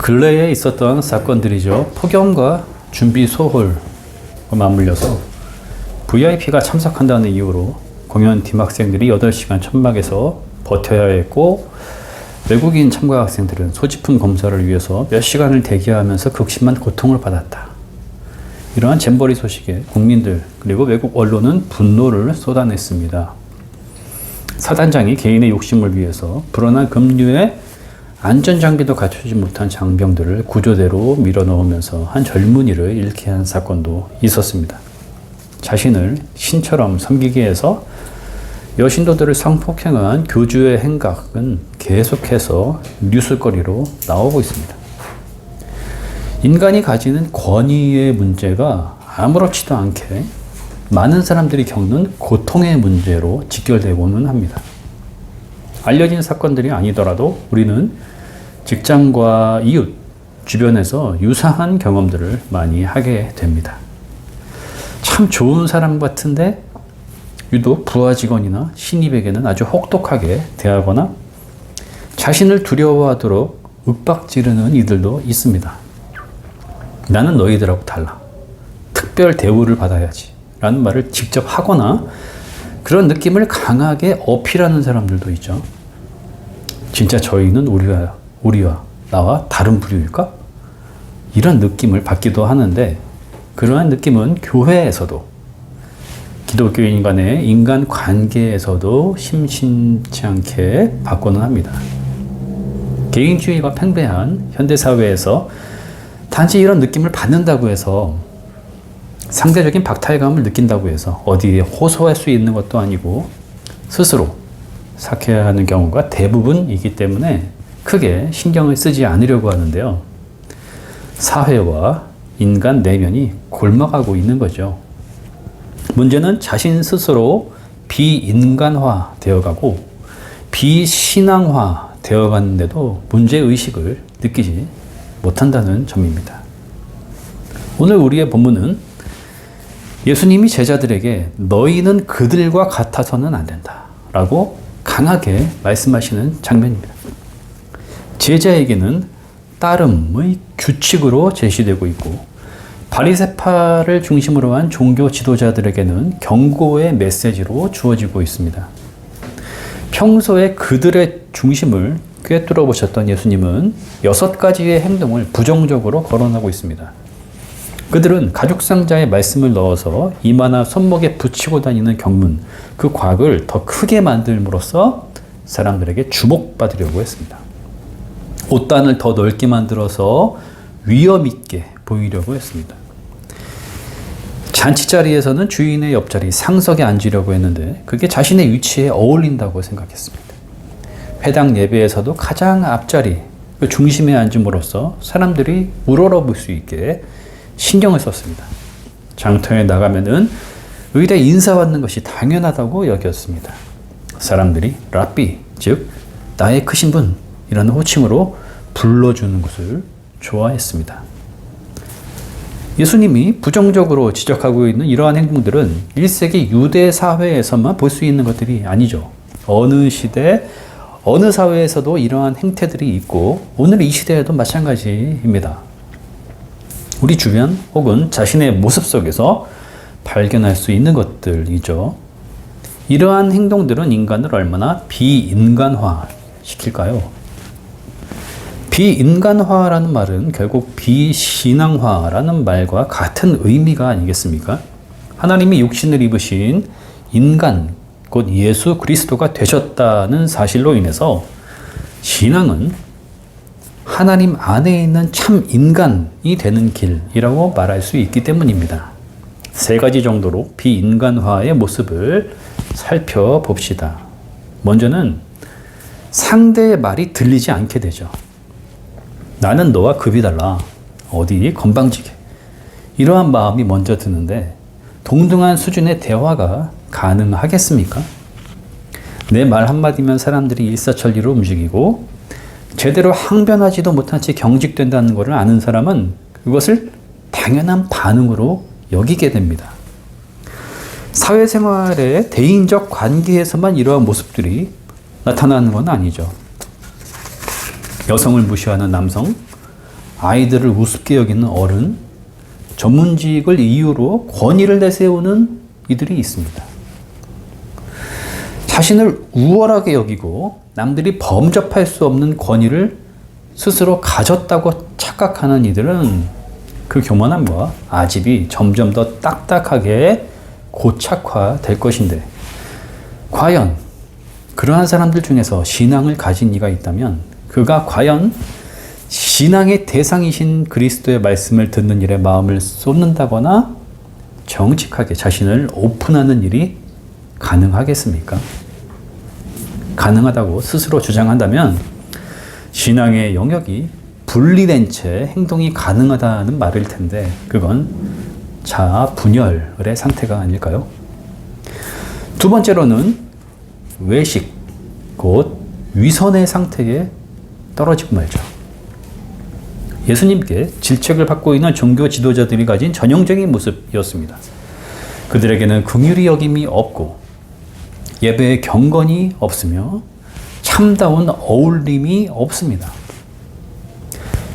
근래에 있었던 사건들이죠. 폭염과 준비 소홀과 맞물려서 VIP가 참석한다는 이유로 공연 팀 학생들이 8시간 천막에서 버텨야 했고, 외국인 참가 학생들은 소지품 검사를 위해서 몇 시간을 대기하면서 극심한 고통을 받았다. 이러한 잼버리 소식에 국민들 그리고 외국 언론은 분노를 쏟아냈습니다. 사단장이 개인의 욕심을 위해서 불어난 급류에 안전장비도 갖추지 못한 장병들을 구조대로 밀어넣으면서 한 젊은이를 잃게 한 사건도 있었습니다. 자신을 신처럼 섬기기 위해서 여신도들을 성폭행한 교주의 행각은 계속해서 뉴스거리로 나오고 있습니다. 인간이 가지는 권위의 문제가 아무렇지도 않게 많은 사람들이 겪는 고통의 문제로 직결되고는 합니다. 알려진 사건들이 아니더라도 우리는 직장과 이웃, 주변에서 유사한 경험들을 많이 하게 됩니다. 참 좋은 사람 같은데 유독 부하 직원이나 신입에게는 아주 혹독하게 대하거나 자신을 두려워하도록 윽박지르는 이들도 있습니다. 나는 너희들하고 달라. 특별 대우를 받아야지. 라는 말을 직접 하거나 그런 느낌을 강하게 어필하는 사람들도 있죠. 진짜 저희는 우리와 나와 다른 부류일까? 이런 느낌을 받기도 하는데, 그러한 느낌은 교회에서도 기독교인 간의 인간 관계에서도 심심치 않게 받고는 합니다. 개인주의가 팽배한 현대사회에서 단지 이런 느낌을 받는다고 해서, 상대적인 박탈감을 느낀다고 해서 어디에 호소할 수 있는 것도 아니고 스스로 삭혀야 하는 경우가 대부분이기 때문에 크게 신경을 쓰지 않으려고 하는데요. 사회와 인간 내면이 골마가고 있는 거죠. 문제는 자신 스스로 비인간화 되어가고 비신앙화 되어가는데도 문제의식을 느끼지 못한다는 점입니다. 오늘 우리의 본문은 예수님이 제자들에게 너희는 그들과 같아서는 안 된다 라고 강하게 말씀하시는 장면입니다. 제자에게는 따름의 규칙으로 제시되고 있고, 바리새파를 중심으로 한 종교 지도자들에게는 경고의 메시지로 주어지고 있습니다. 평소에 그들의 중심을 꿰뚫어 보셨던 예수님은 6가지의 행동을 부정적으로 거론하고 있습니다. 그들은 가죽상자에 말씀을 넣어서 이마나 손목에 붙이고 다니는 경문, 그 곽을 더 크게 만들므로써 사람들에게 주목받으려고 했습니다. 옷단을 더 넓게 만들어서 위험 있게 보이려고 했습니다. 잔치자리에서는 주인의 옆자리 상석에 앉으려고 했는데 그게 자신의 위치에 어울린다고 생각했습니다. 회당 예배에서도 가장 앞자리, 그 중심에 앉음으로써 사람들이 우러러볼 수 있게 신경을 썼습니다. 장터에 나가면은 의례 인사받는 것이 당연하다고 여겼습니다. 사람들이 랍비, 즉 나의 크신 분이라는 호칭으로 불러주는 것을 좋아했습니다. 예수님이 부정적으로 지적하고 있는 이러한 행동들은 1세기 유대 사회에서만 볼 수 있는 것들이 아니죠. 어느 시대, 어느 사회에서도 이러한 행태들이 있고 오늘 이 시대에도 마찬가지입니다. 우리 주변 혹은 자신의 모습 속에서 발견할 수 있는 것들이죠. 이러한 행동들은 인간을 얼마나 비인간화 시킬까요? 비인간화라는 말은 결국 비신앙화라는 말과 같은 의미가 아니겠습니까? 하나님이 육신을 입으신 인간, 곧 예수 그리스도가 되셨다는 사실로 인해서 신앙은 하나님 안에 있는 참 인간이 되는 길이라고 말할 수 있기 때문입니다. 3가지 정도로 비인간화의 모습을 살펴봅시다. 먼저는 상대의 말이 들리지 않게 되죠. 나는 너와 급이 달라. 어디 건방지게. 이러한 마음이 먼저 드는데 동등한 수준의 대화가 가능하겠습니까? 내 말 한마디면 사람들이 일사천리로 움직이고 제대로 항변하지도 못한 채 경직된다는 것을 아는 사람은 그것을 당연한 반응으로 여기게 됩니다. 사회생활의 대인적 관계에서만 이러한 모습들이 나타나는 건 아니죠. 여성을 무시하는 남성, 아이들을 우습게 여기는 어른, 전문직을 이유로 권위를 내세우는 이들이 있습니다. 자신을 우월하게 여기고 남들이 범접할 수 없는 권위를 스스로 가졌다고 착각하는 이들은 그 교만함과 아집이 점점 더 딱딱하게 고착화될 것인데, 과연 그러한 사람들 중에서 신앙을 가진 이가 있다면 그가 과연 신앙의 대상이신 그리스도의 말씀을 듣는 일에 마음을 쏟는다거나 정직하게 자신을 오픈하는 일이 가능하겠습니까? 가능하다고 스스로 주장한다면 신앙의 영역이 분리된 채 행동이 가능하다는 말일 텐데, 그건 자아 분열의 상태가 아닐까요? 두 번째로는 외식, 곧 위선의 상태에 떨어지고 말죠. 예수님께 질책을 받고 있는 종교 지도자들이 가진 전형적인 모습이었습니다. 그들에게는 긍휼히 여김이 없고 예배의 경건이 없으며 참다운 어울림이 없습니다.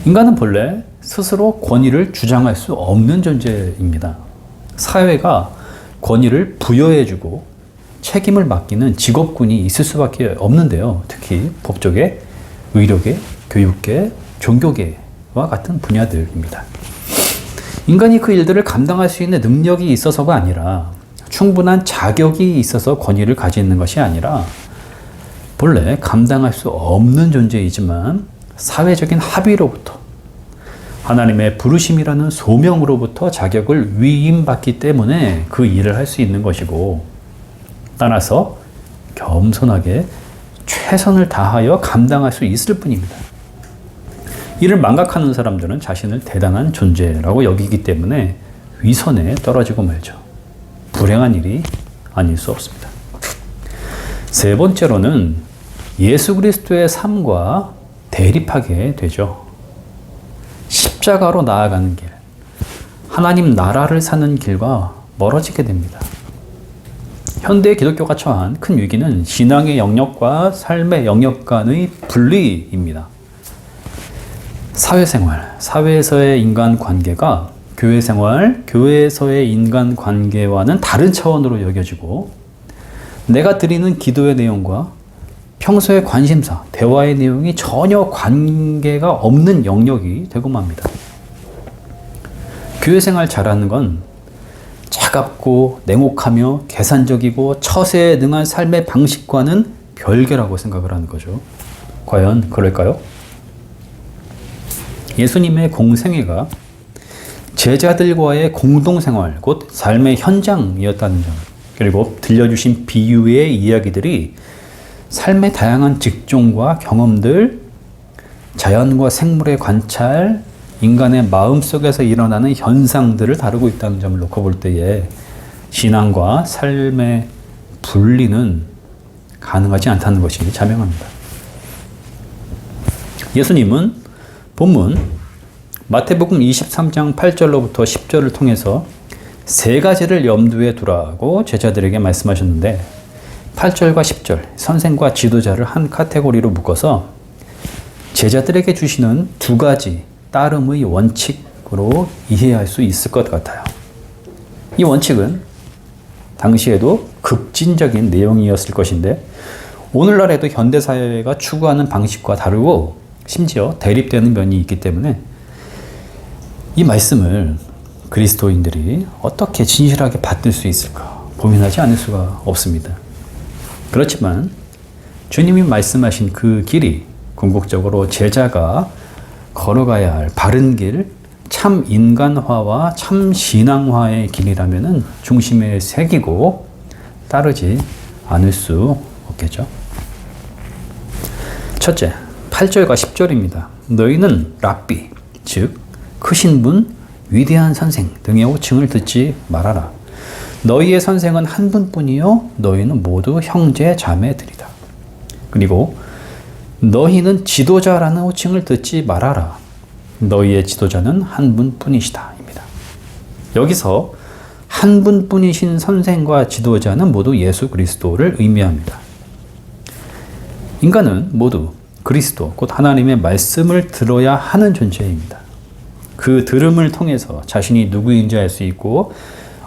인간은 본래 스스로 권위를 주장할 수 없는 존재입니다. 사회가 권위를 부여해주고 책임을 맡기는 직업군이 있을 수밖에 없는데요. 특히 법조계, 의료계, 교육계, 종교계와 같은 분야들입니다. 인간이 그 일들을 감당할 수 있는 능력이 있어서가 아니라, 충분한 자격이 있어서 권위를 가지는 것이 아니라, 본래 감당할 수 없는 존재이지만 사회적인 합의로부터, 하나님의 부르심이라는 소명으로부터 자격을 위임받기 때문에 그 일을 할 수 있는 것이고, 따라서 겸손하게 최선을 다하여 감당할 수 있을 뿐입니다. 이를 망각하는 사람들은 자신을 대단한 존재라고 여기기 때문에 위선에 떨어지고 말죠. 불행한 일이 아닐 수 없습니다. 세 번째로는 예수 그리스도의 삶과 대립하게 되죠. 십자가로 나아가는 길, 하나님 나라를 사는 길과 멀어지게 됩니다. 현대 기독교가 처한 큰 위기는 신앙의 영역과 삶의 영역 간의 분리입니다. 사회생활, 사회에서의 인간관계가 교회생활, 교회에서의 인간관계와는 다른 차원으로 여겨지고, 내가 드리는 기도의 내용과 평소의 관심사, 대화의 내용이 전혀 관계가 없는 영역이 되고 맙니다. 교회생활 잘하는 건 차갑고 냉혹하며 계산적이고 처세에 능한 삶의 방식과는 별개라고 생각을 하는 거죠. 과연 그럴까요? 예수님의 공생애가 제자들과의 공동생활, 곧 삶의 현장이었다는 점, 그리고 들려주신 비유의 이야기들이 삶의 다양한 직종과 경험들, 자연과 생물의 관찰, 인간의 마음속에서 일어나는 현상들을 다루고 있다는 점을 놓고 볼 때에 신앙과 삶의 분리는 가능하지 않다는 것이 자명합니다. 예수님은 본문 마태복음 23장 8절로부터 10절을 통해서 세 가지를 염두에 두라고 제자들에게 말씀하셨는데, 8절과 10절, 선생과 지도자를 한 카테고리로 묶어서 제자들에게 주시는 두 가지 따름의 원칙으로 이해할 수 있을 것 같아요. 이 원칙은 당시에도 급진적인 내용이었을 것인데, 오늘날에도 현대사회가 추구하는 방식과 다르고 심지어 대립되는 면이 있기 때문에 이 말씀을 그리스도인들이 어떻게 진실하게 받들 수 있을까 고민하지 않을 수가 없습니다. 그렇지만 주님이 말씀하신 그 길이 궁극적으로 제자가 걸어가야 할 바른 길, 참 인간화와 참 신앙화의 길이라면은 중심에 새기고 따르지 않을 수 없겠죠. 첫째, 8절과 10절입니다. 너희는 랍비, 즉 크신 분, 위대한 선생 등의 호칭을 듣지 말아라. 너희의 선생은 한 분뿐이요 너희는 모두 형제 자매들이다. 그리고 너희는 지도자라는 호칭을 듣지 말아라. 너희의 지도자는 한 분뿐이시다 입니다. 여기서 한 분뿐이신 선생과 지도자는 모두 예수 그리스도를 의미합니다. 인간은 모두 그리스도, 곧 하나님의 말씀을 들어야 하는 존재입니다. 그 들음을 통해서 자신이 누구인지 알 수 있고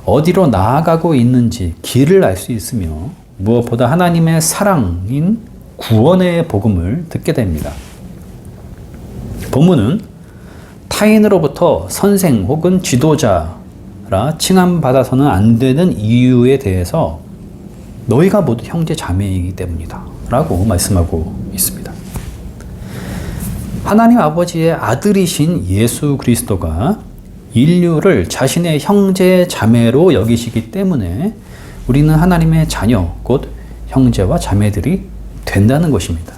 어디로 나아가고 있는지 길을 알 수 있으며 무엇보다 하나님의 사랑인 구원의 복음을 듣게 됩니다. 본문은 타인으로부터 선생 혹은 지도자라 칭함받아서는 안 되는 이유에 대해서 너희가 모두 형제 자매이기 때문이다 라고 말씀하고 있습니다. 하나님 아버지의 아들이신 예수 그리스도가 인류를 자신의 형제 자매로 여기시기 때문에 우리는 하나님의 자녀, 곧 형제와 자매들이 된다는 것입니다.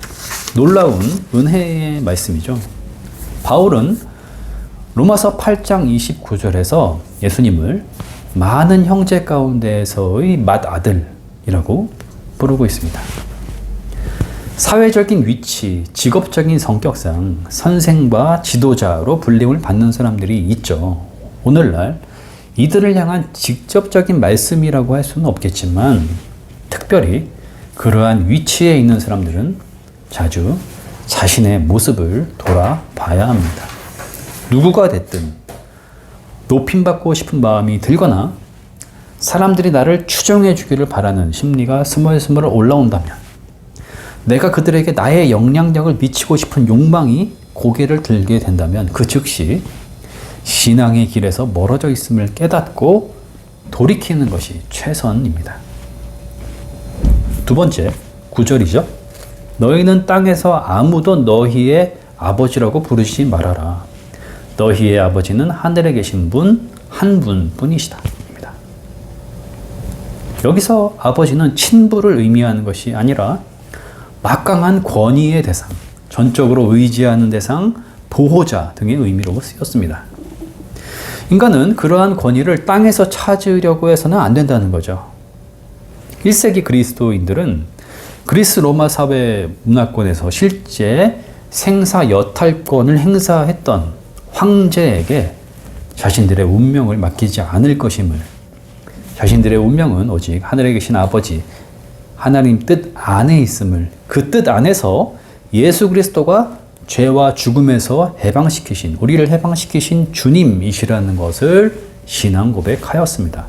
놀라운 은혜의 말씀이죠. 바울은 로마서 8장 29절에서 예수님을 많은 형제 가운데에서의 맏아들이라고 부르고 있습니다. 사회적인 위치, 직업적인 성격상 선생과 지도자로 불림을 받는 사람들이 있죠. 오늘날 이들을 향한 직접적인 말씀이라고 할 수는 없겠지만 특별히 그러한 위치에 있는 사람들은 자주 자신의 모습을 돌아봐야 합니다. 누구가 됐든 높임받고 싶은 마음이 들거나 사람들이 나를 추종해 주기를 바라는 심리가 스멀스멀 올라온다면 내가 그들에게 나의 영향력을 미치고 싶은 욕망이 고개를 들게 된다면 그 즉시 신앙의 길에서 멀어져 있음을 깨닫고 돌이키는 것이 최선입니다. 두 번째, 9절이죠. 너희는 땅에서 아무도 너희의 아버지라고 부르지 말아라. 너희의 아버지는 하늘에 계신 분 한 분뿐이시다. 여기서 아버지는 친부를 의미하는 것이 아니라 막강한 권위의 대상, 전적으로 의지하는 대상, 보호자 등의 의미로 쓰였습니다. 인간은 그러한 권위를 땅에서 찾으려고 해서는 안 된다는 거죠. 1세기 그리스도인들은 그리스 로마 사회 문화권에서 실제 생사 여탈권을 행사했던 황제에게 자신들의 운명을 맡기지 않을 것임을, 자신들의 운명은 오직 하늘에 계신 아버지 하나님 뜻 안에 있음을, 그 뜻 안에서 예수 그리스도가 죄와 죽음에서 해방시키신, 우리를 해방시키신 주님이시라는 것을 신앙 고백하였습니다.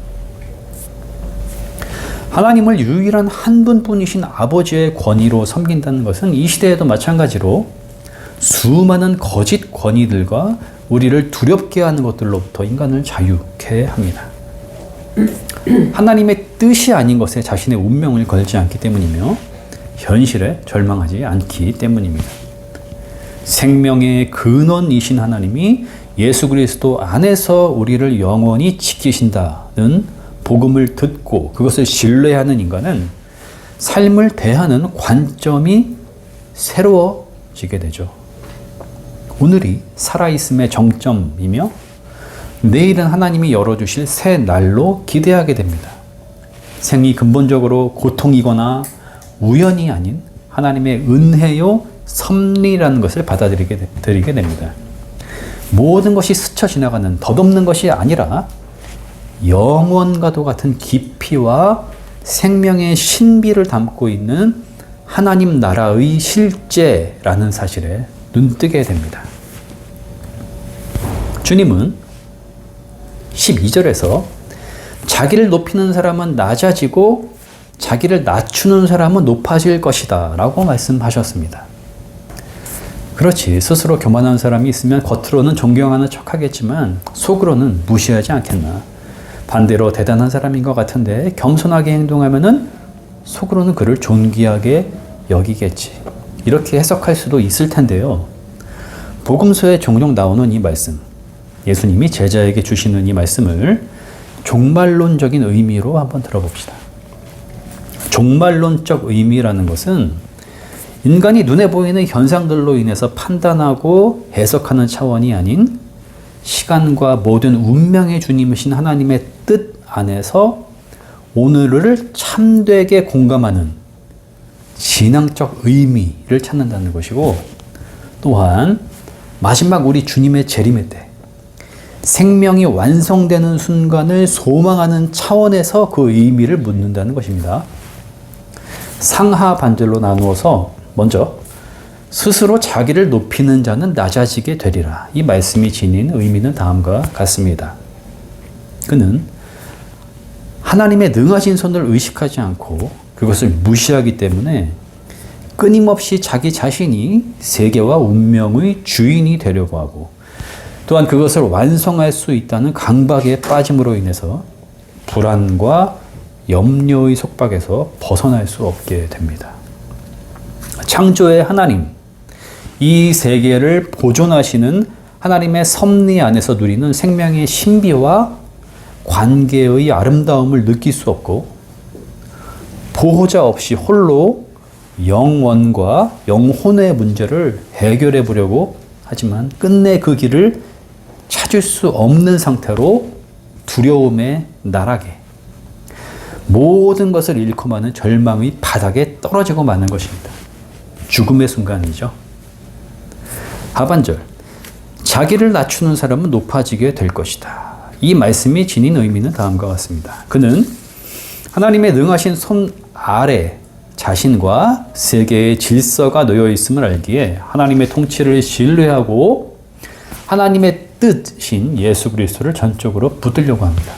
하나님을 유일한 한 분뿐이신 아버지의 권위로 섬긴다는 것은 이 시대에도 마찬가지로 수많은 거짓 권위들과 우리를 두렵게 하는 것들로부터 인간을 자유케 합니다. 하나님의 뜻이 아닌 것에 자신의 운명을 걸지 않기 때문이며 현실에 절망하지 않기 때문입니다. 생명의 근원이신 하나님이 예수 그리스도 안에서 우리를 영원히 지키신다는 복음을 듣고 그것을 신뢰하는 인간은 삶을 대하는 관점이 새로워지게 되죠. 오늘이 살아있음의 정점이며 내일은 하나님이 열어주실 새 날로 기대하게 됩니다. 생이 근본적으로 고통이거나 우연이 아닌 하나님의 은혜요 섭리라는 것을 받아들이게 됩니다. 모든 것이 스쳐 지나가는 덧없는 것이 아니라 영원과도 같은 깊이와 생명의 신비를 담고 있는 하나님 나라의 실제라는 사실에 눈뜨게 됩니다. 주님은 12절에서 자기를 높이는 사람은 낮아지고 자기를 낮추는 사람은 높아질 것이다 라고 말씀하셨습니다. 그렇지, 스스로 교만한 사람이 있으면 겉으로는 존경하는 척 하겠지만 속으로는 무시하지 않겠나. 반대로 대단한 사람인 것 같은데 겸손하게 행동하면은 속으로는 그를 존귀하게 여기겠지. 이렇게 해석할 수도 있을 텐데요. 복음서에 종종 나오는 이 말씀, 예수님이 제자에게 주시는 이 말씀을 종말론적인 의미로 한번 들어봅시다. 종말론적 의미라는 것은 인간이 눈에 보이는 현상들로 인해서 판단하고 해석하는 차원이 아닌 시간과 모든 운명의 주님이신 하나님의 뜻 안에서 오늘을 참되게 공감하는 신앙적 의미를 찾는다는 것이고, 또한 마지막 우리 주님의 재림의 때 생명이 완성되는 순간을 소망하는 차원에서 그 의미를 묻는다는 것입니다. 상하 반절로 나누어서 먼저 스스로 자기를 높이는 자는 낮아지게 되리라. 이 말씀이 지닌 의미는 다음과 같습니다. 그는 하나님의 능하신 손을 의식하지 않고 그것을 무시하기 때문에 끊임없이 자기 자신이 세계와 운명의 주인이 되려고 하고 또한 그것을 완성할 수 있다는 강박에 빠짐으로 인해서 불안과 염려의 속박에서 벗어날 수 없게 됩니다. 창조의 하나님, 이 세계를 보존하시는 하나님의 섭리 안에서 누리는 생명의 신비와 관계의 아름다움을 느낄 수 없고 보호자 없이 홀로 영원과 영혼의 문제를 해결해 보려고 하지만 끝내 그 길을 찾을 수 없는 상태로 두려움의 나락에 모든 것을 잃고 마는 절망의 바닥에 떨어지고 마는 것입니다. 죽음의 순간이죠. 하반절, 자기를 낮추는 사람은 높아지게 될 것이다. 이 말씀이 지닌 의미는 다음과 같습니다. 그는 하나님의 능하신 손 아래 자신과 세계의 질서가 놓여 있음을 알기에 하나님의 통치를 신뢰하고 하나님의 뜻인 예수 그리스도를 전적으로 붙들려고 합니다.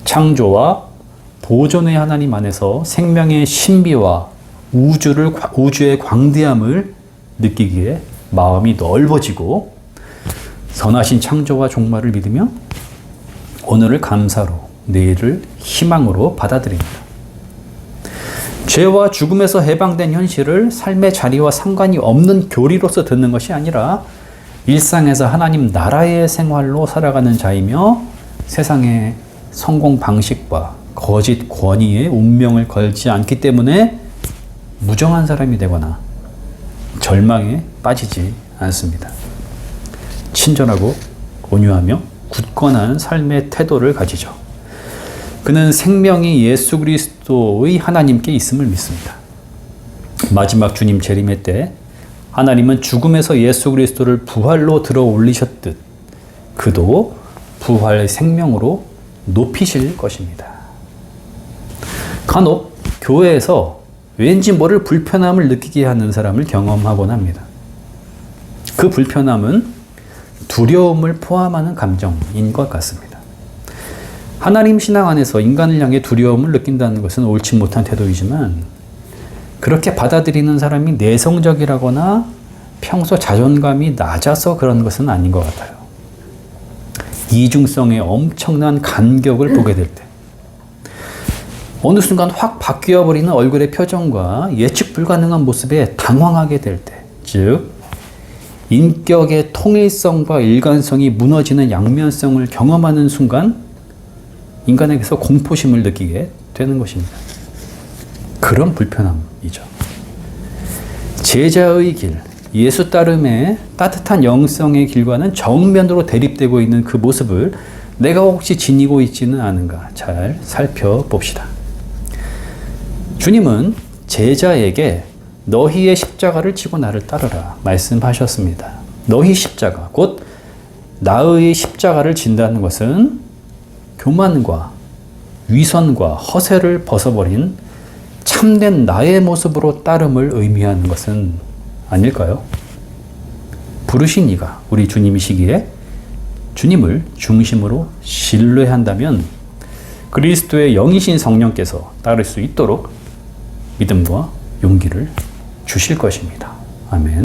창조와 보존의 하나님 안에서 생명의 신비와 우주의 광대함을 느끼기에 마음이 넓어지고 선하신 창조와 종말을 믿으며 오늘을 감사로 내일을 희망으로 받아들입니다. 죄와 죽음에서 해방된 현실을 삶의 자리와 상관이 없는 교리로서 듣는 것이 아니라 일상에서 하나님 나라의 생활로 살아가는 자이며 세상의 성공 방식과 거짓 권위에 운명을 걸지 않기 때문에 무정한 사람이 되거나 절망에 빠지지 않습니다. 친절하고 온유하며 굳건한 삶의 태도를 가지죠. 그는 생명이 예수 그리스도의 하나님께 있음을 믿습니다. 마지막 주님 재림의 때 하나님은 죽음에서 예수 그리스도를 부활로 들어 올리셨듯 그도 부활의 생명으로 높이실 것입니다. 간혹 교회에서 왠지 모를 불편함을 느끼게 하는 사람을 경험하곤 합니다. 그 불편함은 두려움을 포함하는 감정인 것 같습니다. 하나님 신앙 안에서 인간을 향해 두려움을 느낀다는 것은 옳지 못한 태도이지만 그렇게 받아들이는 사람이 내성적이라거나 평소 자존감이 낮아서 그런 것은 아닌 것 같아요. 이중성의 엄청난 간격을 보게 될 때, 어느 순간 확 바뀌어버리는 얼굴의 표정과 예측 불가능한 모습에 당황하게 될 때, 즉 인격의 통일성과 일관성이 무너지는 양면성을 경험하는 순간 인간에게서 공포심을 느끼게 되는 것입니다. 그런 불편함이죠. 제자의 길, 예수 따름의 따뜻한 영성의 길과는 정면으로 대립되고 있는 그 모습을 내가 혹시 지니고 있지는 않은가 잘 살펴봅시다. 주님은 제자에게 너희의 십자가를 지고 나를 따르라 말씀하셨습니다. 너희 십자가, 곧 나의 십자가를 진다는 것은 교만과 위선과 허세를 벗어버린 참된 나의 모습으로 따름을 의미하는 것은 아닐까요? 부르신 이가 우리 주님이시기에 주님을 중심으로 신뢰한다면 그리스도의 영이신 성령께서 따를 수 있도록 믿음과 용기를 주실 것입니다. 아멘.